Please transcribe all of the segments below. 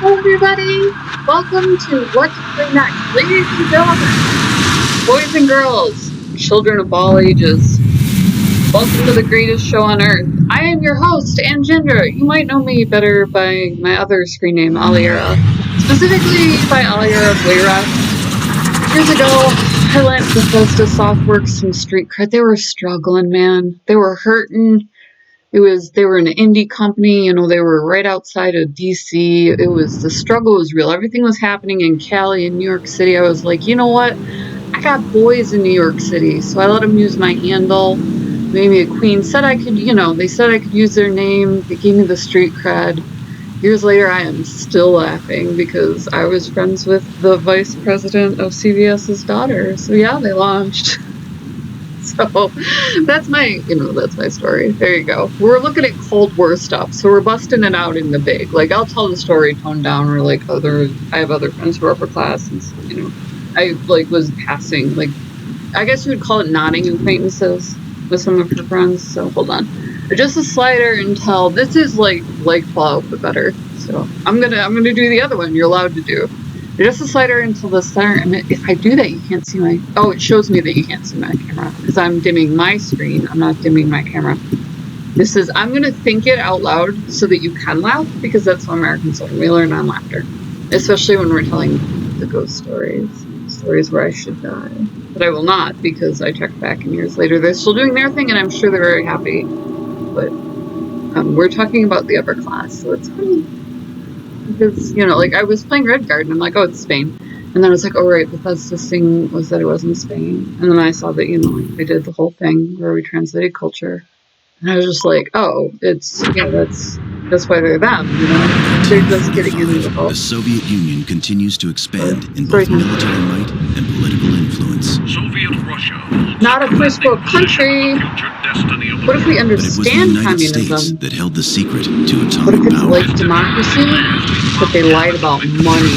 Hello everybody! Welcome to What to Play Next. Ladies and gentlemen, boys and girls, children of all ages, welcome to the greatest show on earth. I am your host, and Ginger. You might know me better by my other screen name, Aliera. Specifically by Aliera of Wayrest. Years ago, I lent Bethesda Softworks some street cred. They were struggling, man. They were hurting. They were an indie company, they were right outside of DC. The struggle was real. Everything was happening in Cali and New York City. I was like, you know what? I got boys in New York City, so I let them use my handle. Made me a queen. Said I could, they said I could use their name. They gave me the street cred. Years later, I am still laughing because I was friends with the vice president of CVS's daughter. So yeah, they launched. So that's my story. There you go. We're looking at Cold War stuff, so we're busting it out in the big. Like, I'll tell the story toned down, or I have other friends who are upper class, and so, I was passing, I guess you would call it nodding acquaintances with some of her friends. So hold on, adjust the slider until this is like Fallout but better. So I'm gonna do the other one you're allowed to do. Adjust the slider until the center, and if I do that, you can't see my... Oh, it shows me that you can't see my camera, because I'm dimming my screen. I'm not dimming my camera. I'm going to think it out loud so that you can laugh, because that's how Americans learn. We learn on laughter. Especially when we're telling the ghost stories. Stories where I should die. But I will not, because I checked back, and years later they're still doing their thing, and I'm sure they're very happy. But we're talking about the upper class, so it's funny. Because, I was playing Red Guard, and I'm like, oh, it's Spain. And then I was like, oh, right, Bethesda's thing was that it wasn't Spain. And then I saw that, they did the whole thing where we translated culture. And I was just like, oh, that's why they're them, They're just getting into the whole... The Soviet Union continues to expand in both military might and political influence. Soviet Russia. Not a first world country. What if we understand communism? But it was the United communism? States that held the secret to What if atomic it's power. like democracy, but they lied about money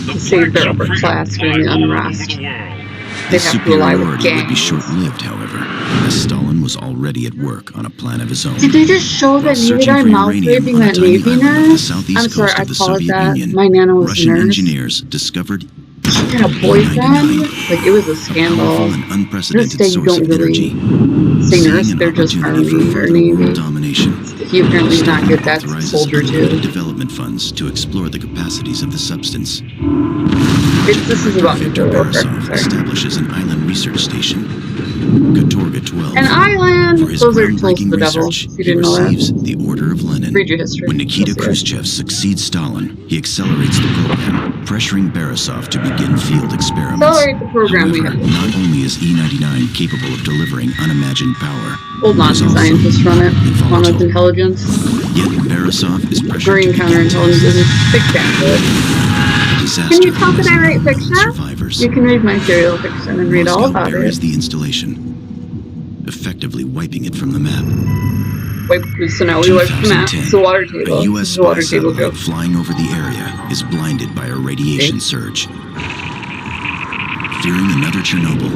to save their upper class during the unrest? They'd have to rely with gangs. Would be short-lived, however, as Stalin was already at work on a plan of his own. Did they just show that Navy guy mouth raping that Navy nurse? I'm sorry, I call it that. My nana was a nurse. Russian engineers discovered She had a boyfriend? It was a scandal. an To unprecedented this day, you source don't of really energy. say nurse, they're just Army or Navy. Domination. He apparently did not get that soldier too. Development funds to explore the capacities of the substance. This is about Victor nuclear warfare. Borisov establishes an island research station, Katorga 12. An island! For his Those are tools groundbreaking of the devil. research, You he didn't know that? receives the Order of Lenin. Read your history. When Nikita You'll see it. Khrushchev succeeds Stalin, he accelerates the program, pressuring Borisov to begin field experiments. Accelerate the program we However, have. not only is E-99 capable of delivering unimagined power, Old Nazi scientists run it. One with volatile. intelligence. Yet Borisov is pressured Marine to begin counterintelligence is big fan of it. disaster. Can you tell that I write has fiction? survivors. You can read my serial fiction and read all Moscow about buries it. the installation, effectively wiping it from the map. So now we wipe the map. It's the water A table. U.S. It's the water spy table satellite joke. flying over the area is blinded by a radiation surge. Fearing another Chernobyl.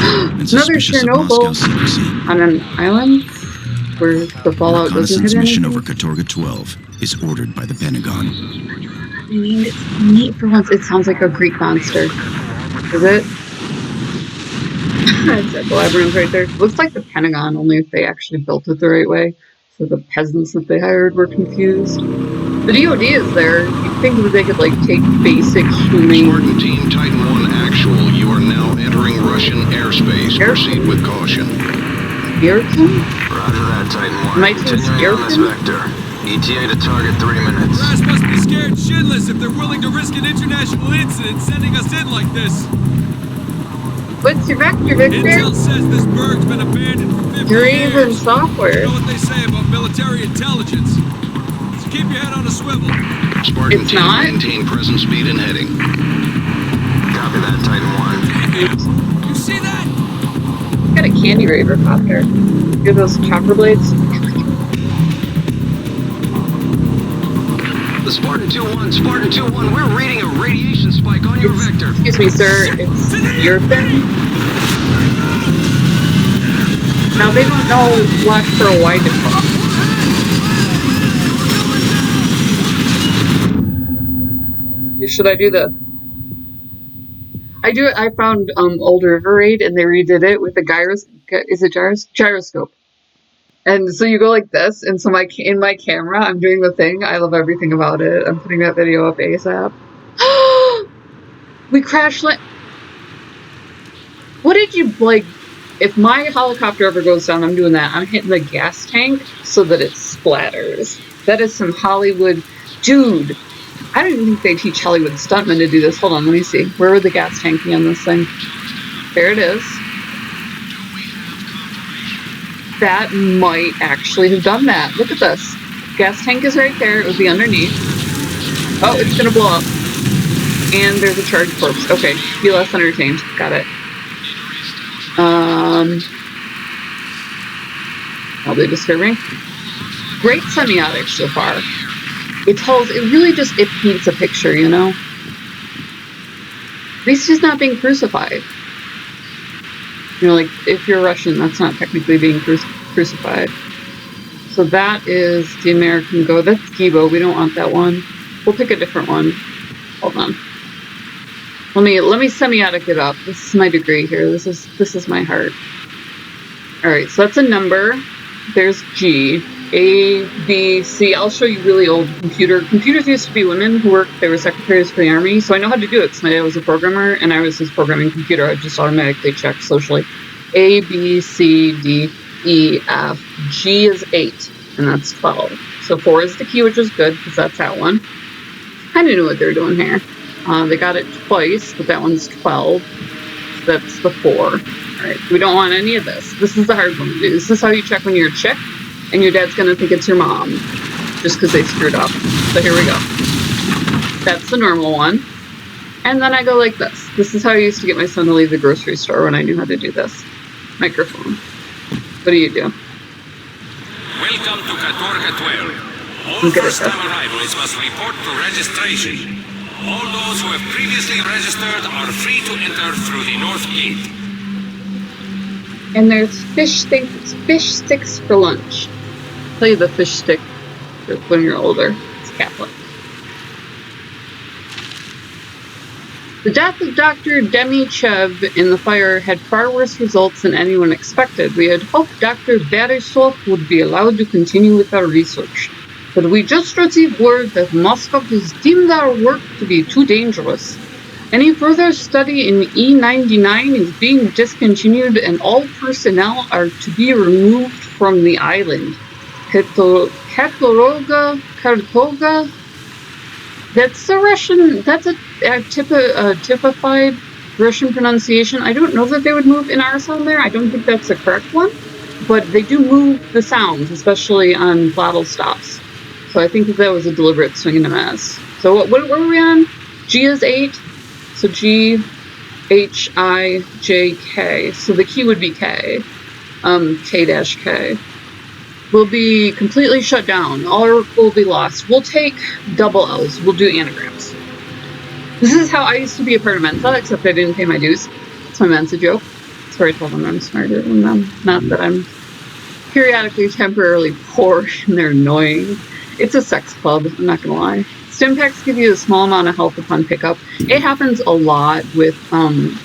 And Another suspicious of Chernobyl Moscow's secrecy, on an island where the fallout doesn't reconnaissance hit mission anything. over Katorga 12 is ordered by the Pentagon. I mean, it's neat for once. It sounds like a Greek monster. Is it? It's the labyrinth right there. Looks like the Pentagon, only if they actually built it the right way. So the peasants that they hired were confused. The DOD is there. You'd think that they could, take basic humane... Spartan Team Titan 1 actual. You are now entering Russian airspace. Proceed with caution. Spearton? Roger that, Titan 1. Am I too Spearton? vector. ETA to target 3 minutes. Brass must be scared shitless if they're willing to risk an international incident sending us in like this. What's your vector, Victor? Intel says this berg's been abandoned for 50 You're years. even software. You know what they say about military intelligence. So keep your head on a swivel. Spartan It's Team, not? maintain present speed and heading. Copy that, Titan 1. You see that? Got a candy raver copter. Hear those chopper blades? The Spartan 2-1, Spartan 2-1, we're reading a radiation spike on your vector. Excuse me, sir. It's your thing. Now they don't know left or wide to cross. Should I do the? I found Old River Raid and they redid it with the gyroscope. And so you go like this, and so in my camera, I'm doing the thing. I love everything about it. I'm putting that video up ASAP. We crash land. What did you, like, if my helicopter ever goes down, I'm doing that. I'm hitting the gas tank so that it splatters. That is some Hollywood. Dude, I don't even think they teach Hollywood stuntmen to do this. Hold on, let me see. Where would the gas tank be on this thing? There it is. That might actually have done that. Look at this. Gas tank is right there. It would be underneath. Oh, it's gonna blow up. And there's a charged corpse. Okay, be less entertained. Got it. Probably disturbing. Great semiotics so far. It really just, it paints a picture, you know? At least he's not being crucified. You know, like, if you're Russian, that's not technically being crucified. So that is the American Go. That's Gibo. We don't want that one. We'll pick a different one. Hold on. Let me semiotic it up. This is my degree here. This is my heart. Alright, so that's a number. There's G. A, B, C. I'll show you really old computers used to be women who worked, they were secretaries for the army, so I know how to do it because my dad was a programmer and I was his programming computer. I just automatically check socially. A, B, C, D, E, F. G is 8, and that's 12. So 4 is the key, which is good because that's that one. Kind of knew what they were doing here. They got it twice, but that one's 12. So that's the 4. Alright, we don't want any of this. This is the hard one to do. This is how you check when you're a chick. And your dad's gonna think it's your mom, just because they screwed up. So here we go. That's the normal one. And then I go like this. This is how I used to get my son to leave the grocery store when I knew how to do this. Microphone. What do you do? Welcome to Katorga 12. All first-time arrivals must report to registration. All those who have previously registered are free to enter through the north gate. And there's fish sticks for lunch. Tell you the fish stick when you're older. It's Catholic. The death of Dr. Demichev in the fire had far worse results than anyone expected. We had hoped Dr. Borisov would be allowed to continue with our research. But we just received word that Moscow has deemed our work to be too dangerous. Any further study in E99 is being discontinued and all personnel are to be removed from the island. Kartoga. That's the Russian, that's a typified Russian pronunciation. I don't know that they would move in our sound there. I don't think that's the correct one. But they do move the sounds, especially on glottal stops. So I think that was a deliberate swing and a miss. So what were we on? G is 8. So G, H, I, J, K. So the key would be K. K-K. Will be completely shut down. All will be lost. We'll take double L's. We'll do anagrams. This is how I used to be a part of Mensa, except I didn't pay my dues. It's my Mensa joke. That's where I told them I'm smarter than them. Not that I'm periodically temporarily poor and they're annoying. It's a sex club, I'm not gonna lie. Stim packs give you a small amount of health upon pickup. It happens a lot with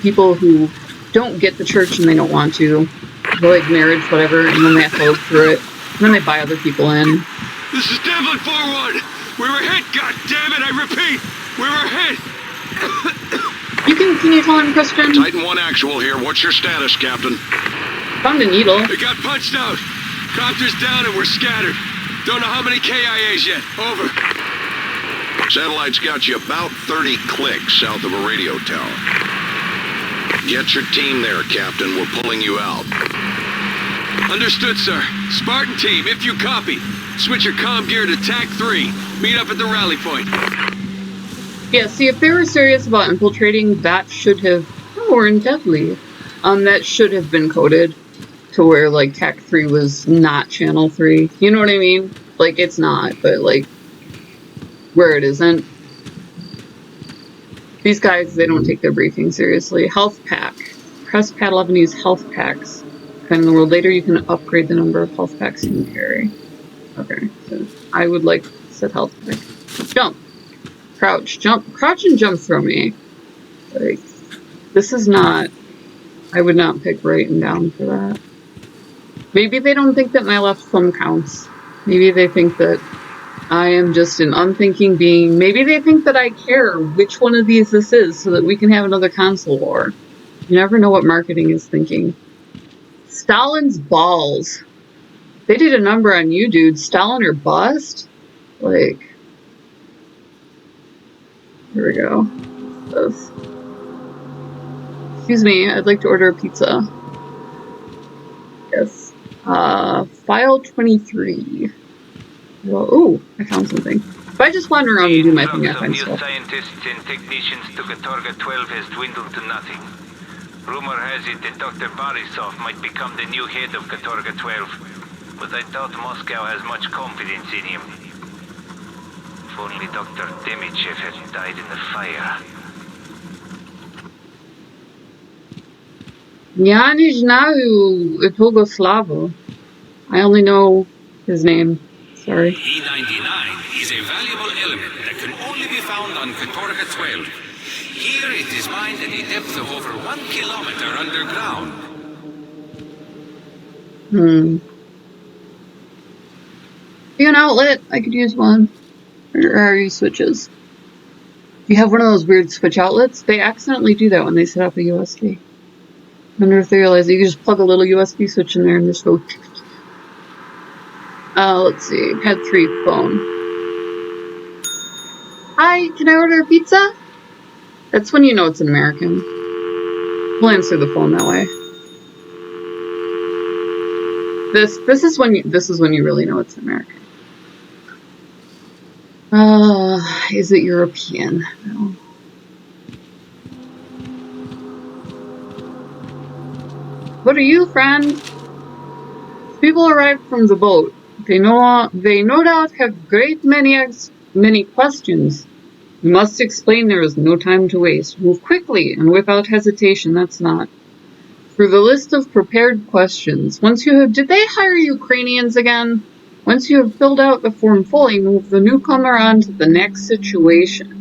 people who don't get the church and they don't want to. Like marriage, whatever, and then they have to look through it. And then they buy other people in. This is Devlin 4-1. We were hit, goddammit, I repeat. We were hit. Can you tell him, Christian? Titan 1 actual here. What's your status, Captain? Found a needle. They got punched out. Copters down and we're scattered. Don't know how many KIAs yet. Over. Satellite's got you about 30 clicks south of a radio tower. Get your team there, Captain. We're pulling you out. Understood, sir. Spartan team, if you copy. Switch your comm gear to TAC 3. Meet up at the rally point. Yeah, see, if they were serious about infiltrating, that should have... Oh, we're in Deadly. That should have been coded to where, like, TAC 3 was not Channel 3. You know what I mean? Like, it's not, but, like, where it isn't. These guys, they don't take their briefing seriously. Health pack. Press pad 11 to use health packs. In the world later, you can upgrade the number of health packs you can carry. Okay, so I would like to set health pack. Jump. Crouch and jump throw me. Like, this is not... I would not pick right and down for that. Maybe they don't think that my left thumb counts. Maybe they think that I am just an unthinking being. Maybe they think that I care which one of these this is so that we can have another console war. You never know what marketing is thinking. Stalin's balls. They did a number on you, dude. Stalin or bust? Like... Here we go. This. Excuse me, I'd like to order a pizza. Yes. File 23. Well, ooh, I found something. If I just wander around and do my thing, I find stuff. Scientists and technicians to Katorga 12 has dwindled to nothing. Rumor has it that Dr. Borisov might become the new head of Katorga 12, but I doubt Moscow has much confidence in him. If only Dr. Demichev had died in the fire. Ja nie znаю Yugoslavo. I only know his name. Sorry. E99 is a valuable element that can only be found on Katorga 12. Here it is mined at a depth of over 1 kilometer underground. You an outlet? I could use one. Or are you switches? You have one of those weird switch outlets? They accidentally do that when they set up a USB. I wonder if they realize that you can just plug a little USB switch in there and just go... let's see. Pad 3 phone. Hi, can I order a pizza? That's when you know it's an American. We'll answer the phone that way. This is when you really know it's an American. Is it European? No. What are you, friend? People arrived from the boat. They no doubt have great many questions. You must explain there is no time to waste. Move quickly and without hesitation. That's not. For the list of prepared questions, did they hire Ukrainians again? Once you have filled out the form fully, move the newcomer on to the next station.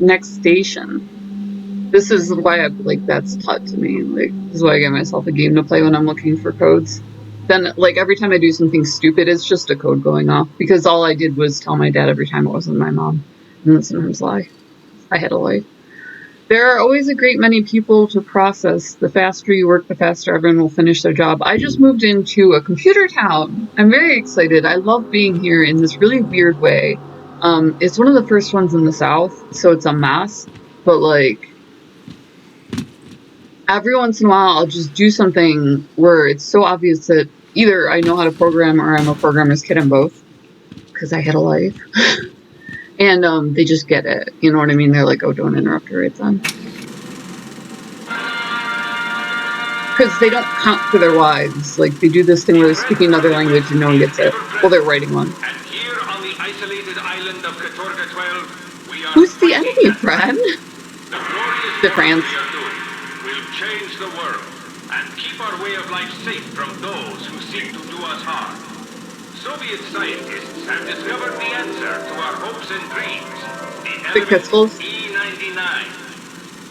This is why that's taught to me. This is why I get myself a game to play when I'm looking for codes. Then, every time I do something stupid, it's just a code going off. Because all I did was tell my dad every time it wasn't my mom. And then sometimes lie. I had a life. There are always a great many people to process. The faster you work, the faster everyone will finish their job. I just moved into a computer town. I'm very excited. I love being here in this really weird way. It's one of the first ones in the South, so it's a mess. But, every once in a while, I'll just do something where it's so obvious that either I know how to program or I'm a programmer's kid. I'm both. Because I had a life. And they just get it. You know what I mean? They're like, oh, don't interrupt her. It's on. Because they don't count for their wives. They do this thing where they're speaking another language and no one gets it. Well, they're writing one. And here on the isolated island of Katorga 12, we are... Who's the enemy, friend? The France. Will change the world and keep our way of life safe from those who seek to do us harm. Soviet scientists have discovered the answer to our hopes and dreams. The crystals. E99.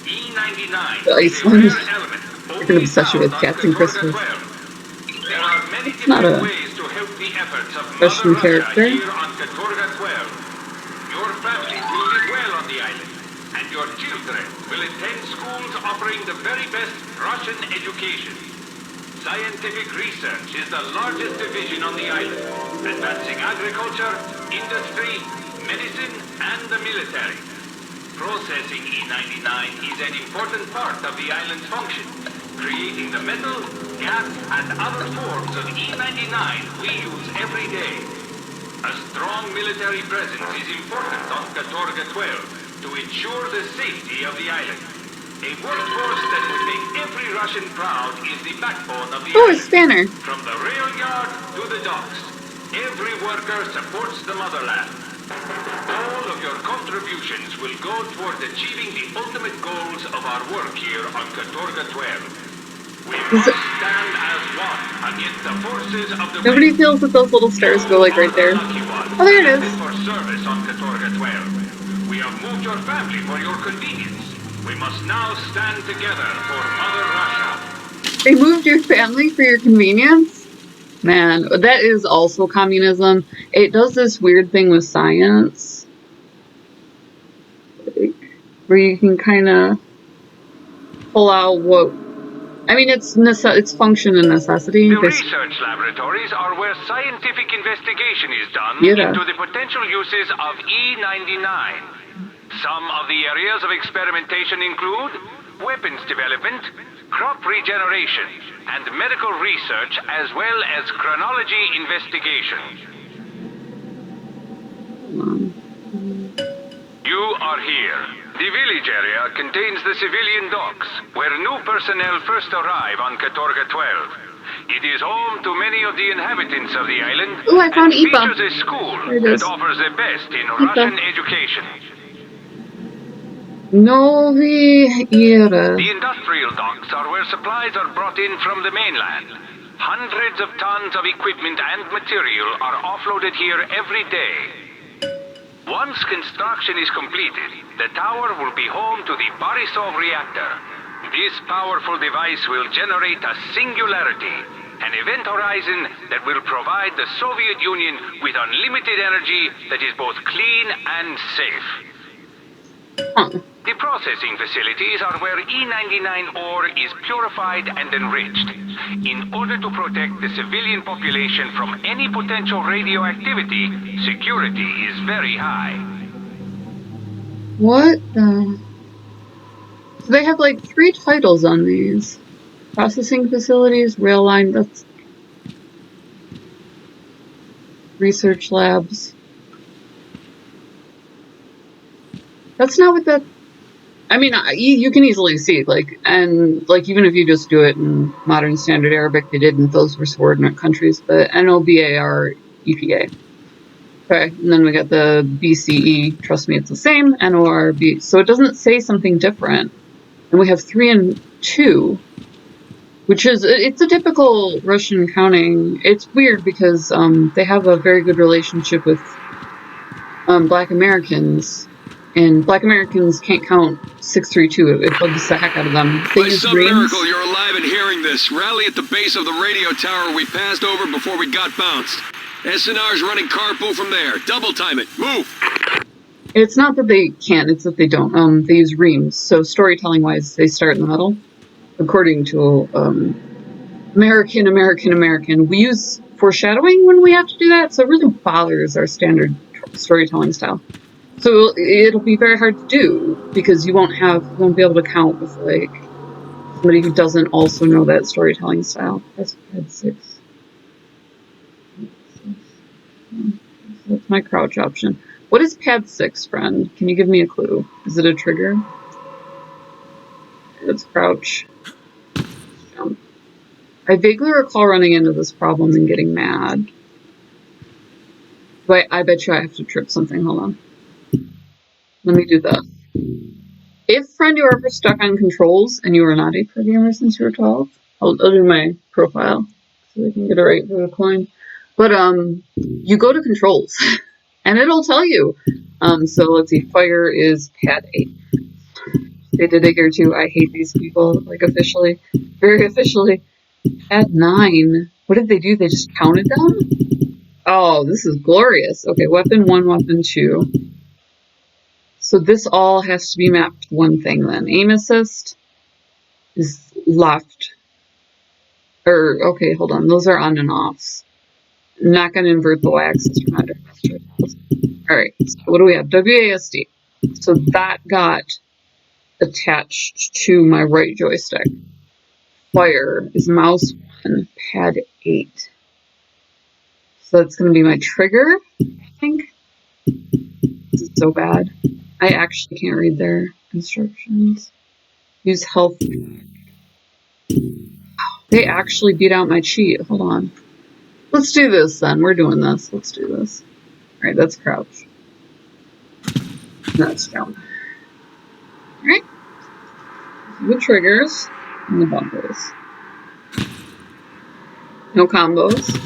E99 the ice is a ones. rare element An obsession with cats and crystals. There are many It's not different a ways to help the efforts of Russian Mother character. Russia here on Katorga 12. Your family will live well on the island, and your children will attend schools offering the very best Russian education. Scientific research is the largest division on the island, advancing agriculture, industry, medicine, and the military. Processing E99 is an important part of the island's function, creating the metal, gas, and other forms of E99 we use every day. A strong military presence is important on Katorga 12 to ensure the safety of the island. A workforce that would make every Russian proud is the backbone of the Oh, a island. spanner. From the rail yard to the docks, every worker supports the motherland. All of your contributions will go toward achieving the ultimate goals of our work here on Katorga 12. We must stand as one against the forces of the Nobody feels that those little stars go right there. Oh, there it is. For service on Katorga 12. We have moved your family for your convenience. We must now stand together for Mother Russia. They moved your family for your convenience? Man, that is also communism. It does this weird thing with science. Like, where you can kind of pull out what... I mean, it's function and necessity. The research laboratories are where scientific investigation is done into the potential uses of E99. Some of the areas of experimentation include weapons development, crop regeneration, and medical research, as well as chronology investigation. You are here. The village area contains the civilian docks, where new personnel first arrive on Katorga 12. It is home to many of the inhabitants of the island, and features a school that offers the best in Russian education. The industrial docks are where supplies are brought in from the mainland. Hundreds of tons of equipment and material are offloaded here every day. Once construction is completed, the tower will be home to the Borisov reactor. This powerful device will generate a singularity, an event horizon that will provide the Soviet Union with unlimited energy that is both clean and safe. The processing facilities are where E99 ore is purified and enriched. In order to protect the civilian population from any potential radioactivity, security is very high. What the... So they have like 3 titles on these. Processing facilities, rail line, that's... Research labs. That's not what that... I mean, you can easily see, like, and, like, even if you just do it in modern standard Arabic, they didn't, those were subordinate countries, but NOBAR EPA. Okay, and then we got the BCE, trust me, it's the same, NORB, so it doesn't say something different. And we have 3 and 2, which is, it's a typical Russian counting. It's weird because they have a very good relationship with Black Americans. And Black Americans can't count 632. It bugs the heck out of them. By some miracle, you're alive and hearing this. Rally at the base of the radio tower we passed over before we got bounced. SNR's running carpool from there. Double time it. Move! It's not that they can't, it's that they don't. They use reams. So storytelling-wise, they start in the middle. According to American. We use foreshadowing when we have to do that, so it really bothers our standard storytelling style. So it'll be very hard to do because you won't be able to count with like somebody who doesn't also know that storytelling style. That's pad 6. That's my crouch option. What is pad 6, friend? Can you give me a clue? Is it a trigger? It's crouch. Jump. I vaguely recall running into this problem and getting mad. But I bet you I have to trip something. Hold on. Let me do this. If, friend, you are ever stuck on controls and you are not a programmer since you were 12, I'll do my profile so we can get it right for the coin. But you go to controls and it'll tell you. So let's see, fire is pad 8. They did it here too. I hate these people, like officially, very officially. Pad 9. What did they do? They just counted them? Oh, this is glorious. Okay, weapon 1, weapon 2. So this all has to be mapped to one thing then. Aim assist is left. Okay, hold on. Those are on and offs. I'm not going to invert the y-axis from that. Alright, so what do we have? WASD. So that got attached to my right joystick. Fire is mouse 1, pad 8. So that's going to be my trigger, I think. This is so bad. I actually can't read their instructions. Use health. They actually beat out my cheat. Hold on. Let's do this then. We're doing this. Let's do this. Alright, that's crouch. That's jump. Alright. The triggers and the bumpers. No combos.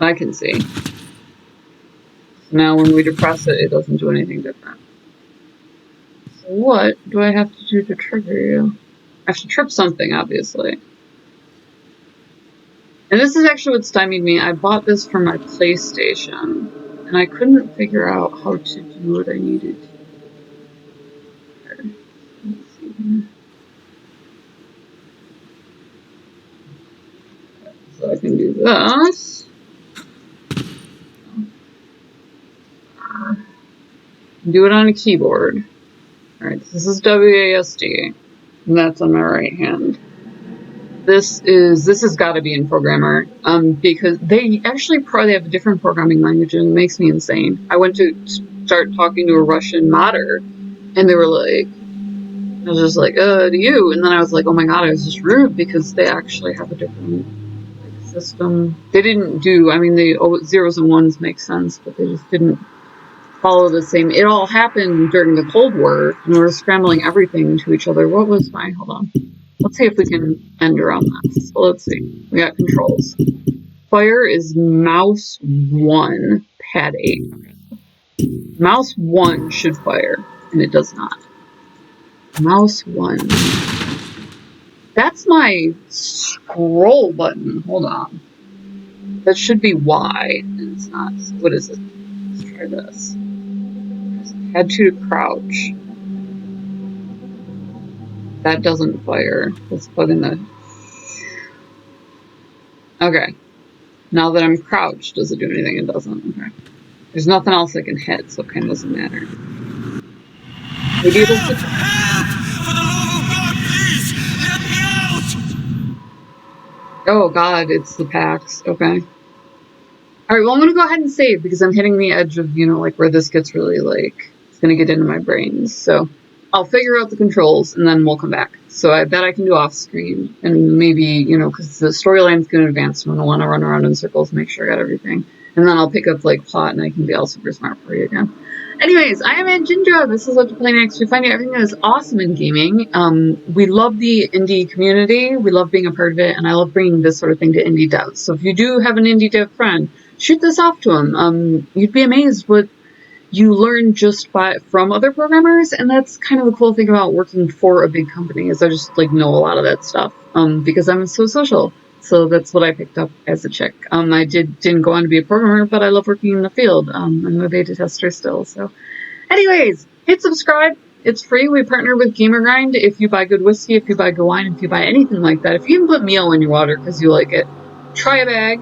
I can see. Now when we depress it, it doesn't do anything different. What do I have to do to trigger you? I have to trip something, obviously. And this is actually what stymied me. I bought this for my PlayStation, and I couldn't figure out how to do what I needed to. Let's see here. So I can do this. Do it on a keyboard. Alright, this is WASD, and that's on my right hand. This has got to be in programmer, because they actually probably have a different programming language, and it makes me insane. I went to start talking to a Russian modder, and they were like, I was just like, to you, and then I was like, oh my god, I was just rude, because they actually have a different system. They didn't do, I mean, the zeros and ones make sense, but they just didn't follow the same. It all happened during the Cold War, and we were scrambling everything to each other. What was my, hold on. Let's see if we can end around this. So let's see. We got controls. Fire is mouse 1, pad 8. Mouse 1 should fire, and it does not. Mouse 1. That's my scroll button. Hold on. That should be Y, and it's not. What is it? Let's try this. Pad 2 to crouch. That doesn't fire. Let's plug in the... Okay. Now that I'm crouched, does it do anything? It doesn't. Okay. There's nothing else I can hit, so it kind of doesn't matter. Maybe it'll... Help! For the love of God, please! Let me out! Oh god, it's the packs. Okay. Alright, well I'm gonna go ahead and save, because I'm hitting the edge of, you know, like, where this gets really, like... It's gonna get into my brain, so... I'll figure out the controls, and then we'll come back. So I bet I can do off-screen, and maybe, you know, because the storyline's going to advance, so I'm going to want to run around in circles, make sure I got everything. And then I'll pick up, like, plot, and I can be all super smart for you again. Anyways, I am Aunt Ginger. This is What to Play Next. We find out everything that is awesome in gaming. We love the indie community. We love being a part of it, and I love bringing this sort of thing to indie devs. So if you do have an indie dev friend, shoot this off to him. You'd be amazed what you learn just from other programmers, and that's kind of the cool thing about working for a big company, is I just like know a lot of that stuff, because I'm so social. So that's what I picked up as a chick. I didn't go on to be a programmer, but I love working in the field. I'm a beta tester still. So anyways, hit subscribe. It's free. We partner with Gamer Grind. If you buy good whiskey, if you buy good wine, if you buy anything like that, if you even put meal in your water because you like it, try a bag.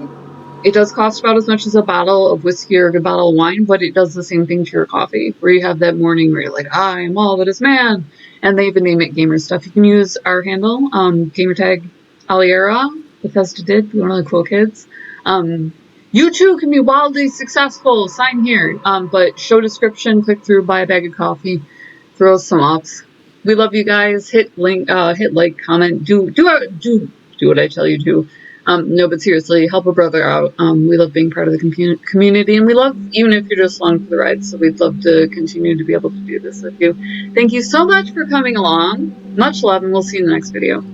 It does cost about as much as a bottle of whiskey or a good bottle of wine, but it does the same thing to your coffee, where you have that morning where you're like, I am all that is man. And they even name it gamer stuff. You can use our handle, gamertag Aliera, Bethesda did, one of the cool kids. You too can be wildly successful. Sign here. But show description, click through, buy a bag of coffee, throw us some ups. We love you guys. Hit link, hit like, comment, do what I tell you to. No, but seriously, help a brother out. We love being part of the community, and we love, even if you're just along for the ride, so we'd love to continue to be able to do this with you. Thank you so much for coming along. Much love, and we'll see you in the next video.